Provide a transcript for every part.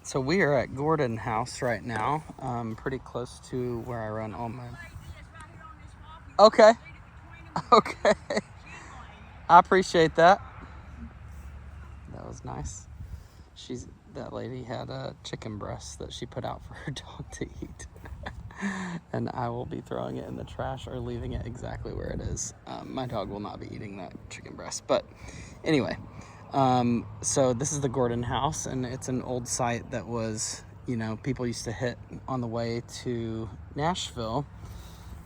So we are at Gordon House right now, pretty close to where I run all my... Okay. Okay. I appreciate that. That was nice. That lady had a chicken breast that she put out for her dog to eat. And I will be throwing it in the trash or leaving it exactly where it is. My dog will not be eating that chicken breast. But anyway, so this is the Gordon House, and it's an old site that was, people used to hit on the way to Nashville.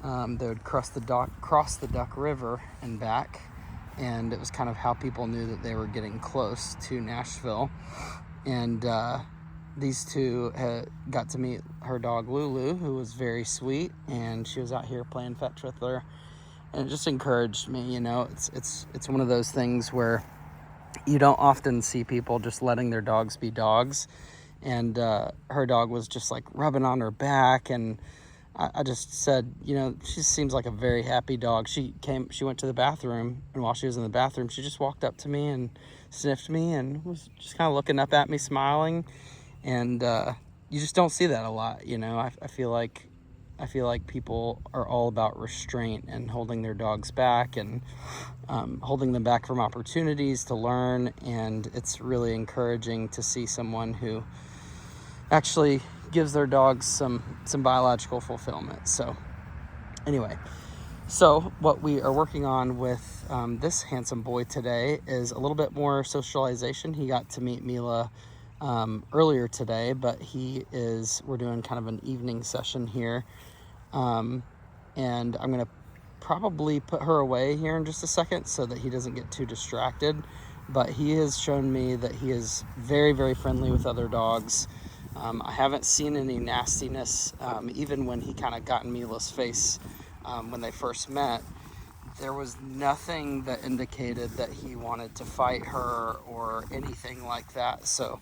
They would cross the Duck River and back, and it was kind of how people knew that they were getting close to Nashville. And these two got to meet her dog Lulu, who was very sweet, and she was out here playing fetch with her, and it just encouraged me. It's one of those things where you don't often see people just letting their dogs be dogs, and her dog was just like rubbing on her back, and I just said, she seems like a very happy dog. She went to the bathroom, and while she was in the bathroom, she just walked up to me and sniffed me and was just kind of looking up at me, smiling. And you just don't see that a lot, I feel like people are all about restraint and holding their dogs back and holding them back from opportunities to learn. And it's really encouraging to see someone who actually gives their dogs some biological fulfillment. So anyway, what we are working on with this handsome boy today is a little bit more socialization. He got to meet Mila earlier today, but we're doing kind of an evening session here. And I'm going to probably put her away here in just a second so that he doesn't get too distracted. But he has shown me that he is very, very friendly with other dogs. I haven't seen any nastiness, even when he kind of got in Mila's face when they first met. There was nothing that indicated that he wanted to fight her or anything like that. So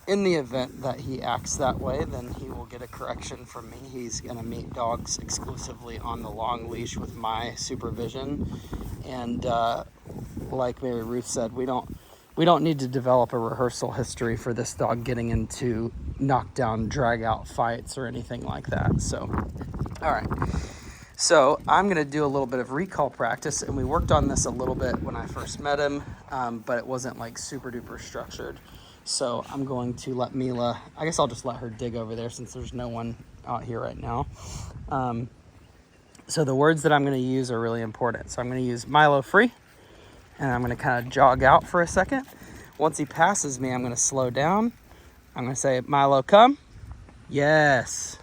in the event that he acts that way, then he will get a correction from me. He's going to meet dogs exclusively on the long leash with my supervision. And like Mary Ruth said, we don't need to develop a rehearsal history for this dog getting into knockdown, drag out fights or anything like that. So, all right. So I'm going to do a little bit of recall practice, and we worked on this a little bit when I first met him, but it wasn't like super duper structured. So I'm going to let Mila, I guess I'll just let her dig over there since there's no one out here right now. So the words that I'm going to use are really important. So I'm going to use Milo free, and I'm going to kind of jog out for a second. Once he passes me, I'm going to slow down. I'm going to say, Milo, come. Yes.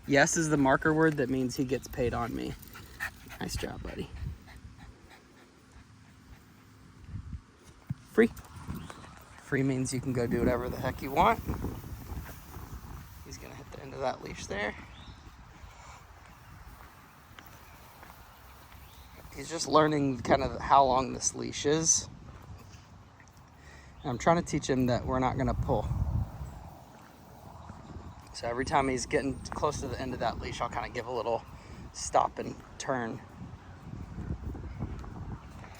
Yes is the marker word that means he gets paid on me. Nice job, buddy. Free. Free means you can go do whatever the heck you want. He's going to hit the end of that leash there. He's just learning kind of how long this leash is. And I'm trying to teach him that we're not going to pull. So every time he's getting close to the end of that leash, I'll kind of give a little stop and turn.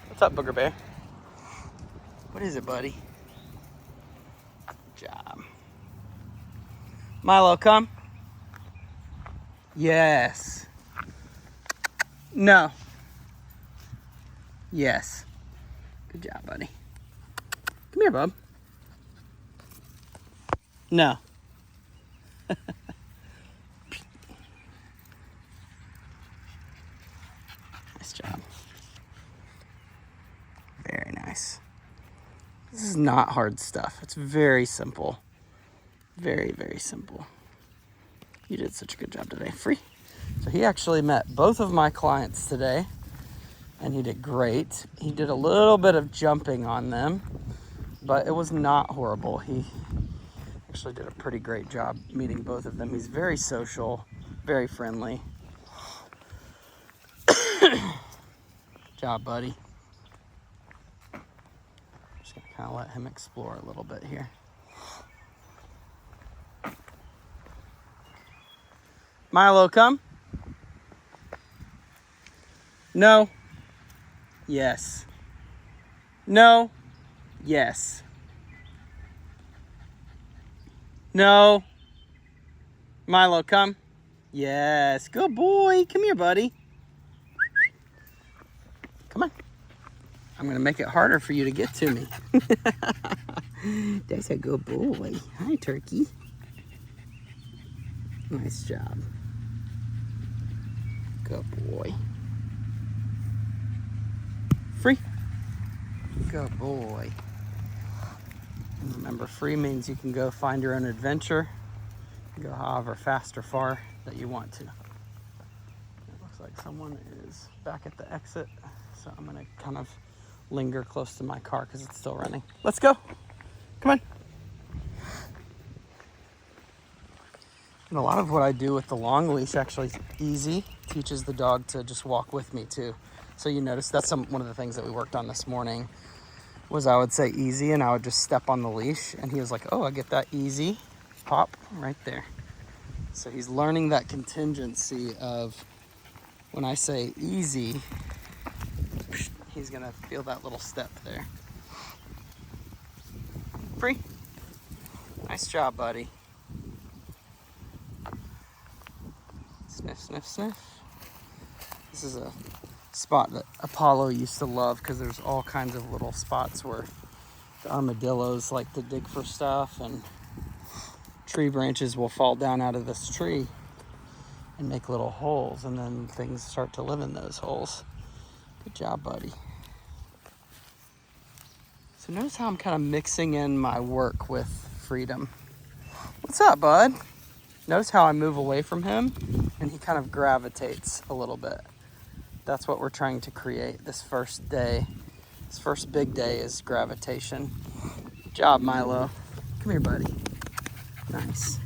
What's up, Booger Bear? What is it, buddy? Good job. Milo, come. Yes. No. Yes. Good job, buddy. Come here, bub. No. Nice job. Very nice. This is not hard stuff. It's very simple. Very, very simple. You did such a good job today. Free. So he actually met both of my clients today, and he did great. He did a little bit of jumping on them, but it was not horrible. He actually did a pretty great job meeting both of them. He's very social, very friendly. Good job, buddy. Just gonna kind of let him explore a little bit here. Milo, come. No. Yes. No. Yes. No. Milo, come. Yes, good boy. Come here, buddy. Come on. I'm gonna make it harder for you to get to me. That's a good boy. Hi, turkey. Nice job. Good boy. Free. Good boy. And remember, free means you can go find your own adventure. Go however fast or far that you want to. It looks like someone is back at the exit, so I'm gonna kind of linger close to my car because it's still running. Let's go. Come on. And a lot of what I do with the long leash actually easy, teaches the dog to just walk with me too. So you notice that's one of the things that we worked on this morning was I would say easy and I would just step on the leash and he was like, oh, I get that easy. Pop right there. So he's learning that contingency of when I say easy, he's gonna feel that little step there. Free. Nice job, buddy. Sniff, sniff, sniff. This is a spot that Apollo used to love because there's all kinds of little spots where the armadillos like to dig for stuff and tree branches will fall down out of this tree and make little holes and then things start to live in those holes. Good job, buddy. So notice how I'm kind of mixing in my work with freedom. What's up, bud? Notice how I move away from him and he kind of gravitates a little bit. That's what we're trying to create this first day. This first big day is gravitation. Good job, Milo. Come here, buddy. Nice.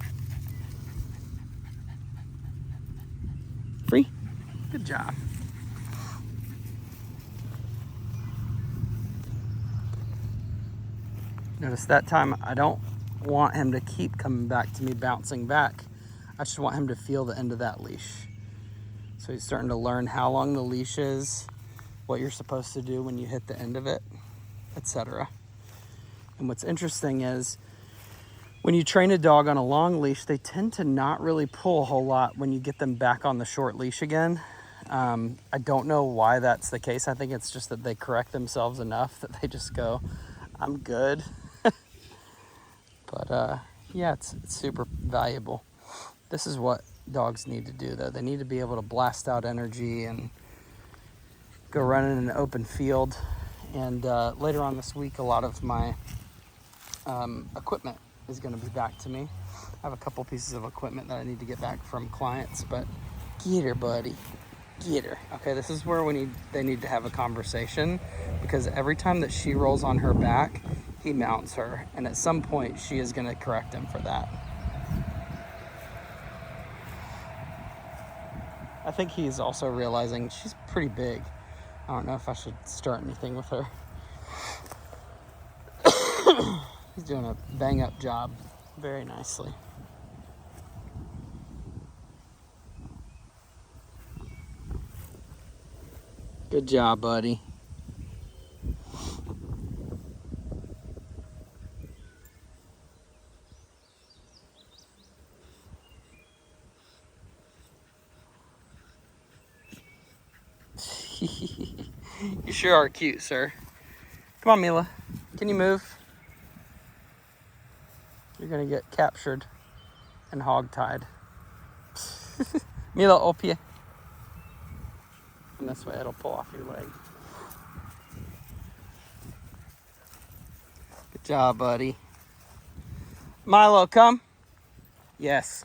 Free. Good job. Notice that time I don't want him to keep coming back to me, bouncing back. I just want him to feel the end of that leash. So he's starting to learn how long the leash is, what you're supposed to do when you hit the end of it, etc. And what's interesting is when you train a dog on a long leash, they tend to not really pull a whole lot when you get them back on the short leash again. I don't know why that's the case. I think it's just that they correct themselves enough that they just go, I'm good. But yeah, it's super valuable. This is what dogs need to do, though. They need to be able to blast out energy and go run in an open field. And later on this week, a lot of my equipment is going to be back to me. I have a couple pieces of equipment that I need to get back from clients, but get her, buddy. Get her. Okay, this is where they need to have a conversation, because every time that she rolls on her back, he mounts her, and at some point she is going to correct him for that. I think he's also realizing she's pretty big. I don't know if I should start anything with her. He's doing a bang-up job very nicely. Good job, buddy. You sure are cute, sir. Come on, Mila. Can you move? You're gonna get captured and hog-tied. Mila, up here. And this way it'll pull off your leg. Good job, buddy. Milo, come. Yes.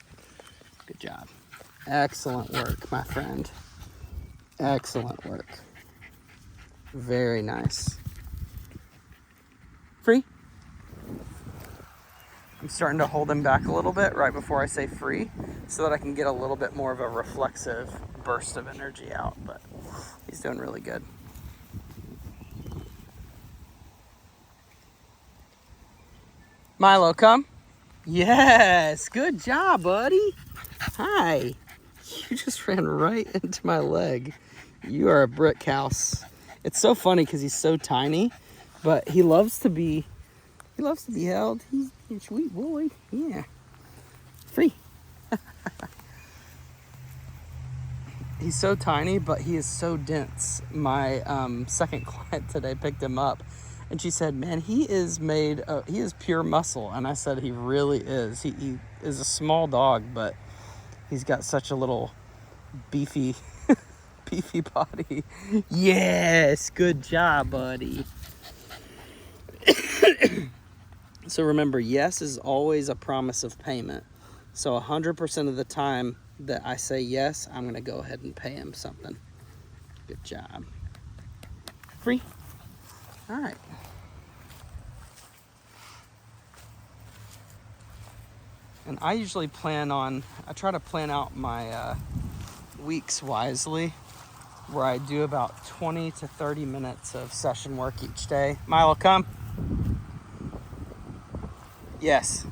Good job. Excellent work, my friend. Excellent work. Very nice. Free. I'm starting to hold him back a little bit right before I say free so that I can get a little bit more of a reflexive burst of energy out, but he's doing really good. Milo, come. Yes, good job, buddy. Hi. You just ran right into my leg. You are a brick house. It's so funny because he's so tiny, but he loves to be held. He's a sweet boy. Yeah. He's so tiny, but he is so dense. My second client today picked him up, and she said, man, he is pure muscle. And I said, he really is. He is a small dog, but he's got such a little beefy body. Yes, good job, buddy. So remember, yes is always a promise of payment. So 100% of the time that I say yes, I'm going to go ahead and pay him something. Good job. Free. All right. And I usually I try to plan out my weeks wisely, where I do about 20 to 30 minutes of session work each day. Milo, come. Yes.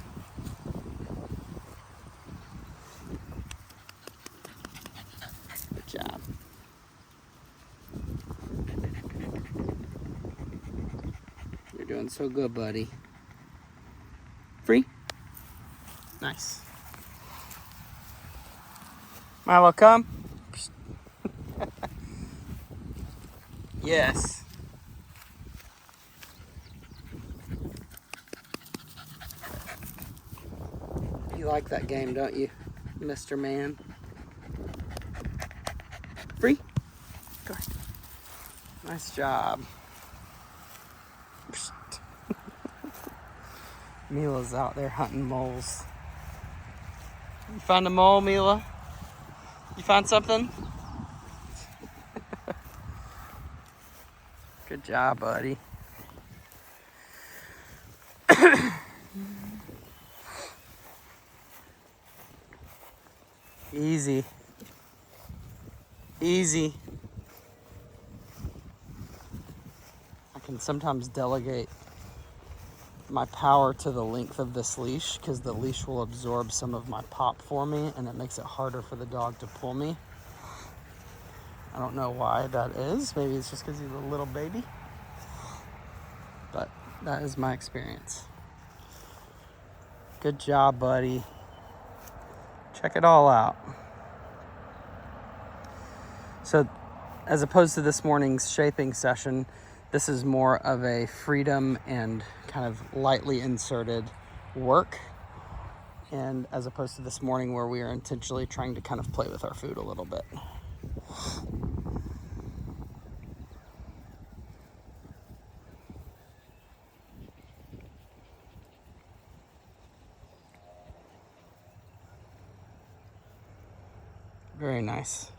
Good job. You're doing so good, buddy. Free? Nice. Milo, come. Yes. You like that game, don't you, Mr. Man? Free? Go ahead. Nice job. Mila's out there hunting moles. You found a mole, Mila? You found something? Good job, buddy. Easy. Easy. I can sometimes delegate my power to the length of this leash, because the leash will absorb some of my pop for me, and it makes it harder for the dog to pull me. I don't know why that is. Maybe it's just because he's a little baby. But that is my experience. Good job, buddy. Check it all out. So, as opposed to this morning's shaping session, this is more of a freedom and kind of lightly inserted work. And as opposed to this morning where we are intentionally trying to kind of play with our food a little bit. Very nice.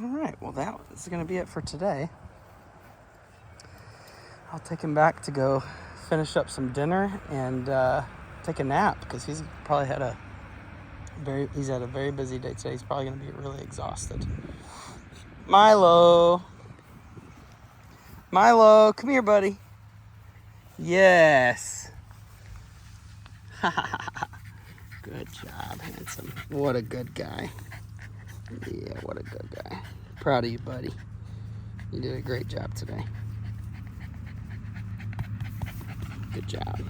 All right, well, that is going to be it for today. I'll take him back to go finish up some dinner and take a nap, because he's probably had a very busy day today. He's probably going to be really exhausted. Milo, come here, buddy. Yes. Good job, handsome. What a good guy. Yeah, what a good guy. Proud of you, buddy. You did a great job today. Good job.